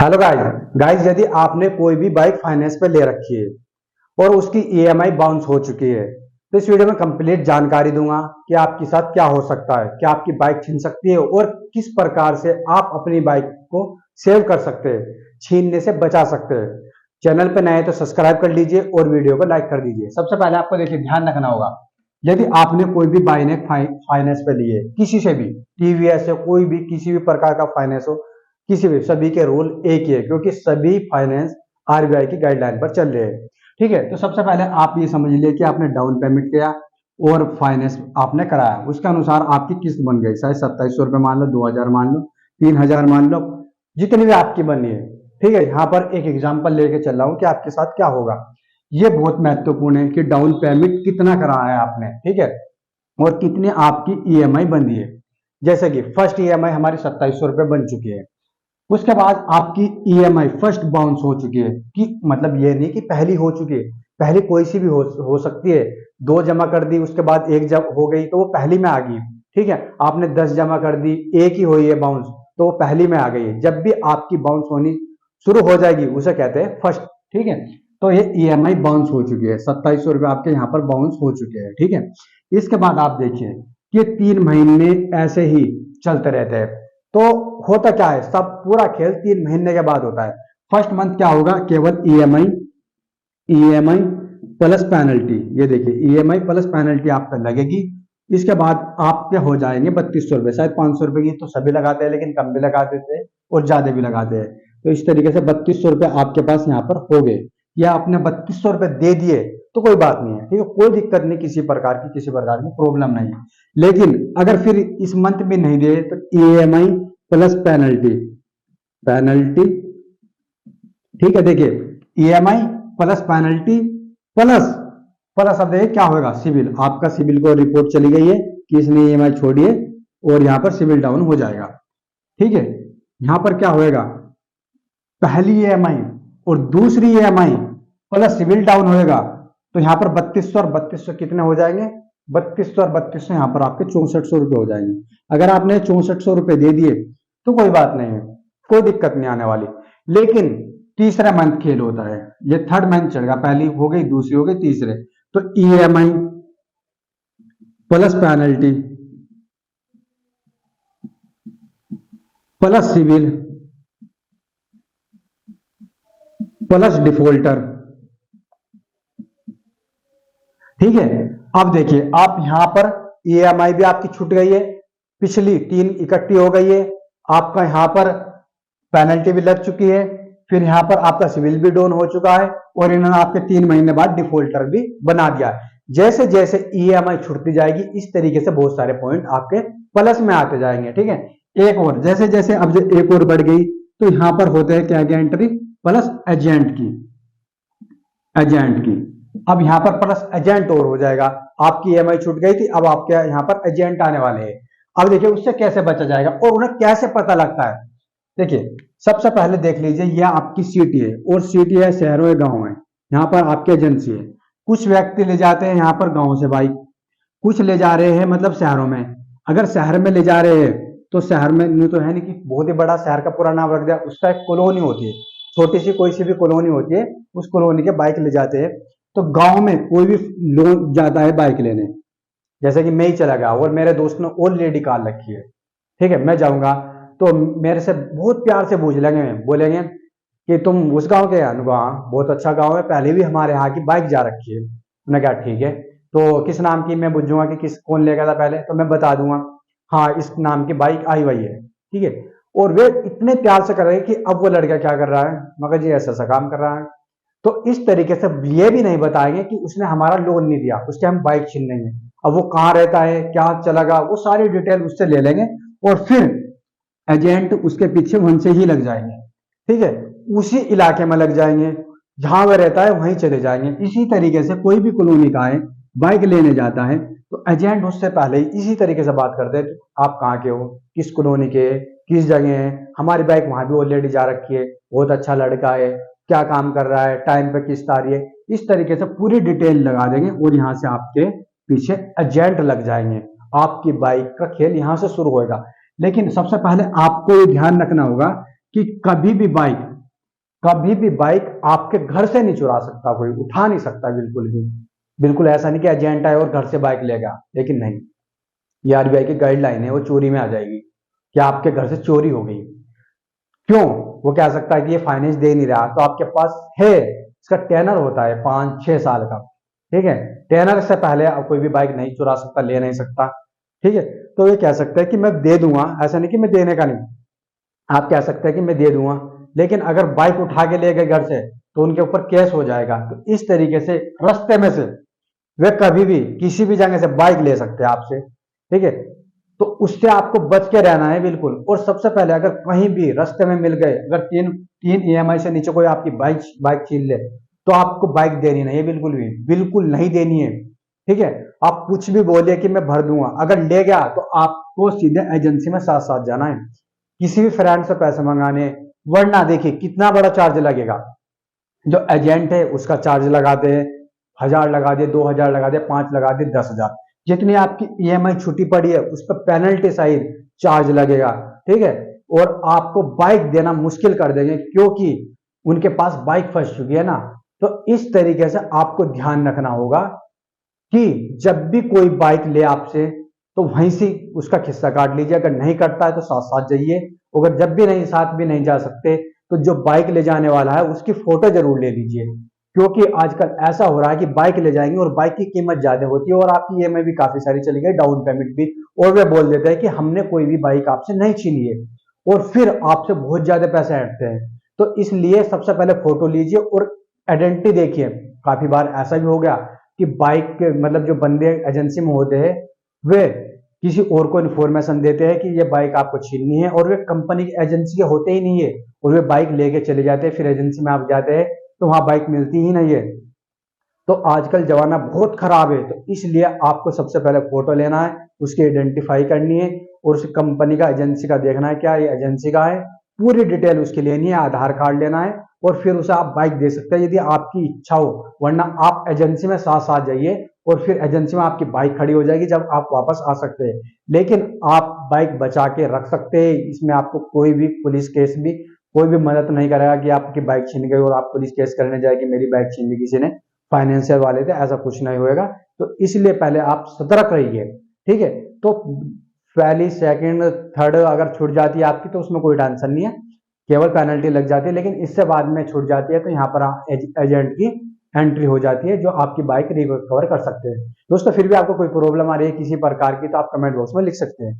Hello guys यदि आपने कोई भी बाइक फाइनेंस पे ले रखी है और उसकी ईएमआई बाउंस हो चुकी है तो इस वीडियो में कंप्लीट जानकारी दूंगा कि आपके साथ क्या हो सकता है, क्या आपकी बाइक छीन सकती है और किस प्रकार से आप अपनी बाइक को सेव कर सकते हैं, छीनने से बचा सकते हैं। चैनल पे नए तो सब्सक्राइब कर लीजिए और वीडियो को लाइक कर दीजिए। सबसे पहले आपको देखिए ध्यान रखना होगा, यदि आपने कोई भी बाइक फाइनेंस पे ली है, किसी से भी, टीवीएस से कोई भी किसी भी प्रकार का फाइनेंस हो, किसी भी, सभी के रूल एक ही है क्योंकि सभी फाइनेंस आरबीआई की गाइडलाइन पर चल रहे हैं। ठीक है, तो सबसे पहले आप ये समझ लिए कि आपने डाउन पेमेंट किया और फाइनेंस आपने कराया, उसके अनुसार आपकी किस्त बन गई, शायद 2700 रुपये मान लो, 2000 मान लो, 3000 मान लो, जितनी भी आपकी बनी है। ठीक है, यहाँ पर एक एग्जाम्पल लेके चल रहा हूँ कि आपके साथ क्या होगा। ये बहुत महत्वपूर्ण है कि डाउन पेमेंट कितना कराया है आपने, ठीक है, और कितनी आपकी ईएमआई बनी है। जैसे कि फर्स्ट ईएमआई हमारी 2700 रुपये बन चुकी है, उसके बाद आपकी ईएमआई फर्स्ट बाउंस हो चुकी है, कि मतलब ये नहीं कि पहली हो चुकी है, पहली कोई सी भी हो सकती है। दो जमा कर दी, उसके बाद एक जब हो गई तो वो पहली में आ गई। ठीक है, आपने 10 जमा कर दी, एक ही हुई है बाउंस, तो वो पहली में आ गई है। जब भी आपकी बाउंस होनी शुरू हो जाएगी उसे कहते हैं फर्स्ट। ठीक है, तो ये ईएमआई बाउंस हो चुकी है, 2700 रुपये आपके यहाँ पर बाउंस हो चुके हैं। ठीक है, इसके बाद आप देखिए कि 3 महीने ऐसे ही चलते रहते हैं। तो होता क्या है, सब पूरा खेल 3 महीने के बाद होता है। फर्स्ट मंथ क्या होगा, केवल ईएमआई, ईएमआई प्लस पेनल्टी। ये देखिए ईएमआई प्लस पेनल्टी आप पे लगेगी। इसके बाद आपके हो जाएंगे 3200 रुपये, शायद 500 रुपये की तो सभी लगाते हैं, लेकिन कम भी लगा देते हैं और ज्यादा भी लगाते हैं। तो इस तरीके से 3200 रुपये आपके पास यहाँ पर हो गए, या आपने 3200 रुपये दे दिए तो कोई बात नहीं है। ठीक है, कोई दिक्कत नहीं, किसी प्रकार की प्रॉब्लम नहीं है। लेकिन अगर फिर इस मंथ में नहीं दे तो ईएमआई प्लस पेनल्टी, पेनल्टी। ठीक है, देखिए EMI plus penalty plus plus, अब देखिए क्या होगा, सिविल। आपका सिविल को रिपोर्ट चली गई है कि इसने ईएमआई छोड़ी है और यहाँ पर सिविल डाउन हो जाएगा। ठीक है, यहाँ पर क्या होएगा, पहली ईएमआई और दूसरी ईएमआई प्लस सिविल डाउन होएगा, तो यहाँ पर 3200 और 3200 कितने हो जाएंगे, 3200 और 3200 यहाँ पर आपके 6400 रुपये हो जाएंगे। अगर आपने 6400 रुपये दे दिए तो कोई बात नहीं है, कोई दिक्कत नहीं आने वाली। लेकिन तीसरा मंथ खेल होता है, ये थर्ड मंथ चलेगा, पहली हो गई, दूसरी हो गई, तीसरे, तो EMI plus penalty plus civil plus defaulter. ठीक है, अब देखिए आप यहां पर ईएमआई भी आपकी छूट गई है, पिछली 3 इकट्ठी हो गई है, आपका यहां पर पेनल्टी भी लग चुकी है, फिर यहां पर आपका सिविल भी डाउन हो चुका है और इन्होंने आपके 3 महीने बाद डिफॉल्टर भी बना दिया है। जैसे जैसे ईएमआई छूटती जाएगी इस तरीके से बहुत सारे पॉइंट आपके प्लस में आते जाएंगे। ठीक है, एक और जैसे जैसे अब जो एक और बढ़ गई तो यहां पर होते हैं क्या क्या एंट्री, प्लस एजेंट की, एजेंट की। अब यहाँ पर प्लस एजेंट और हो जाएगा, आपकी ईएमआई छूट गई थी, अब आपके यहाँ पर एजेंट आने वाले हैं। अब देखिए उससे कैसे बचा जाएगा और उन्हें कैसे पता लगता है। देखिए सबसे पहले देख लीजिए, यह आपकी सिटी है और सिटी है, शहरों या गाँव है, यहाँ पर आपकी एजेंसी है। कुछ व्यक्ति ले जाते हैं यहाँ पर गाँव से बाइक, कुछ ले जा रहे हैं मतलब शहरों में। अगर शहर में ले जा रहे हैं तो शहर में नहीं तो है नहीं कि बहुत ही बड़ा शहर का पूरा नाम रख दिया, उसका एक कॉलोनी होती है, छोटी सी कोई सी भी कॉलोनी होती है, उस कॉलोनी के बाइक ले जाते हैं। तो गांव में कोई भी लोग जाता है बाइक लेने, जैसे कि मैं ही चला गया और मेरे दोस्त ने ऑलरेडी कार रखी है, ठीक है, मैं जाऊंगा तो मेरे से बहुत प्यार से पूछ लेंगे, बोलेंगे कि तुम उस गांव के हैं? बहुत अच्छा गांव है, पहले भी हमारे यहाँ की बाइक जा रखी है। मैं क्या ठीक है, तो किस नाम की, मैं पूछूंगा कि किस कौन ले गया था पहले, तो मैं बता दूंगा हाँ इस नाम की बाइक आई हुई है। ठीक है, और वे इतने प्यार से कर रहे हैं कि अब वो लड़का क्या कर रहा है, मगर जी ऐसा ऐसा काम कर रहा है। तो इस तरीके से ये भी नहीं बताएंगे कि उसने हमारा लोन नहीं दिया, उसके हम बाइक छीन लेंगे, अब वो कहाँ रहता है, क्या चला गया, वो सारी डिटेल उससे ले लेंगे और फिर एजेंट उसके पीछे वहीं से ही लग जाएंगे। ठीक है, उसी इलाके में लग जाएंगे, जहां वह रहता है वहीं चले जाएंगे। इसी तरीके से कोई भी कॉलोनी का है, बाइक लेने जाता है तो एजेंट उससे पहले ही इसी तरीके से बात करते हैं, आप कहाँ के हो, किस कॉलोनी के, किस जगह है, हमारी बाइक वहां भी ऑलरेडी जा रखी है, बहुत अच्छा लड़का है, क्या काम कर रहा है, टाइम पे किस्त आ रही है। इस तरीके से पूरी डिटेल लगा देंगे और यहाँ से आपके पीछे एजेंट लग जाएंगे, आपकी बाइक का खेल यहाँ से शुरू होगा। लेकिन सबसे पहले आपको ये ध्यान रखना होगा कि कभी भी बाइक आपके घर से नहीं चुरा सकता, कोई उठा नहीं सकता बिल्कुल भी। बिल्कुल ऐसा नहीं कि एजेंट आए और घर से बाइक ले गया, लेकिन नहीं, ये आरबीआई की गाइडलाइन है, वो चोरी में आ जाएगी कि आपके घर से चोरी हो गई। क्यों? वो कह सकता है कि ये फाइनेंस दे नहीं रहा, तो आपके पास है, इसका टेनर होता है 5-6 साल का, ठीक है। टेनर से पहले आप कोई भी बाइक नहीं चुरा सकता, ले नहीं सकता, ठीक है। तो ये कह सकते हैं कि मैं दे दूंगा, ऐसा नहीं कि मैं देने का नहीं, आप कह सकते हैं कि मैं दे दूंगा, लेकिन अगर बाइक उठा के ले गए घर से तो उनके ऊपर केस हो जाएगा। तो इस तरीके से रास्ते में से वे कभी भी किसी भी जगह से बाइक ले सकते हैं आपसे, ठीक है। तो उससे आपको बच के रहना है बिल्कुल। और सबसे पहले अगर कहीं भी रास्ते में मिल गए, अगर तीन तीन ईएमआई से नीचे कोई आपकी बाइक बाइक छीन ले, तो आपको बाइक देनी नहीं है, बिल्कुल नहीं देनी है, ठीक है। आप कुछ भी बोलिए कि मैं भर दूंगा, अगर ले गया तो आपको सीधे एजेंसी में साथ साथ जाना है, किसी भी फ्रेंड से पैसे मंगाने। वरना देखिए कितना बड़ा चार्ज लगेगा, जो एजेंट है उसका चार्ज लगा दे, 1000 लगा दे, 2000 लगा दे, 5 लगा दे, 10,000, जितनी आपकी ईएमआई छुट्टी पड़ी है उस पर पेनल्टी सहित चार्ज लगेगा, ठीक है। और आपको बाइक देना मुश्किल कर देंगे, क्योंकि उनके पास बाइक फंस चुकी है ना। तो इस तरीके से आपको ध्यान रखना होगा कि जब भी कोई बाइक ले आपसे, तो वहीं से उसका खिस्सा काट लीजिए। अगर नहीं कटता है तो साथ साथ जाइए, अगर जब भी नहीं साथ भी नहीं जा सकते, तो जो बाइक ले जाने वाला है उसकी फोटो जरूर ले लीजिए। क्योंकि आजकल ऐसा हो रहा है कि बाइक ले जाएंगे और बाइक की कीमत ज्यादा होती है, और आपकी ईएमआई भी काफी सारी चली गई, डाउन पेमेंट भी, और वे बोल देते हैं कि हमने कोई भी बाइक आपसे नहीं छीनी है, और फिर आपसे बहुत ज्यादा पैसे हटते हैं। तो इसलिए सबसे पहले फोटो लीजिए और आइडेंटिटी देखिए। काफी बार ऐसा भी हो गया कि बाइक के मतलब जो बंदे एजेंसी में होते हैं, वे किसी और को इन्फॉर्मेशन देते हैं कि ये बाइक आपको छीननी है, और वे कंपनी की एजेंसी के होते ही नहीं है, और वे बाइक लेके चले जाते हैं। फिर एजेंसी में आप जाते हैं तो वहां बाइक मिलती ही नहीं है। तो आजकल जमाना बहुत खराब है, तो इसलिए आपको सबसे पहले फोटो लेना है, उसकी आइडेंटिफाई करनी है, और उस कंपनी का एजेंसी का देखना है क्या ये एजेंसी का है, पूरी डिटेल उसकी लेनी है, आधार कार्ड लेना है, और फिर उसे आप बाइक दे सकते हैं यदि आपकी इच्छा हो। वरना आप एजेंसी में साथ साथ जाइए, और फिर एजेंसी में आपकी बाइक खड़ी हो जाएगी जब आप वापस आ सकते हैं। लेकिन आप बाइक बचा के रख सकते हैं, इसमें आपको कोई भी पुलिस केस भी कोई भी मदद नहीं करेगा कि आपकी बाइक छीन गई और आप पुलिस केस करने जाए कि मेरी बाइक छीन ली किसी ने, फाइनेंशियल वाले थे, ऐसा कुछ नहीं होएगा। तो इसलिए पहले आप सतर्क रहिए, ठीक है। तो पहली सेकंड थर्ड अगर छूट जाती है आपकी तो उसमें कोई टेंशन नहीं है, केवल पेनल्टी लग जाती है, लेकिन इससे बाद में छूट जाती है तो यहाँ पर एजेंट की एंट्री हो जाती है, जो आपकी बाइक रिकवर कर सकते हैं। दोस्तों फिर भी आपको कोई प्रॉब्लम आ रही है किसी प्रकार की, तो आप कमेंट बॉक्स में लिख सकते हैं।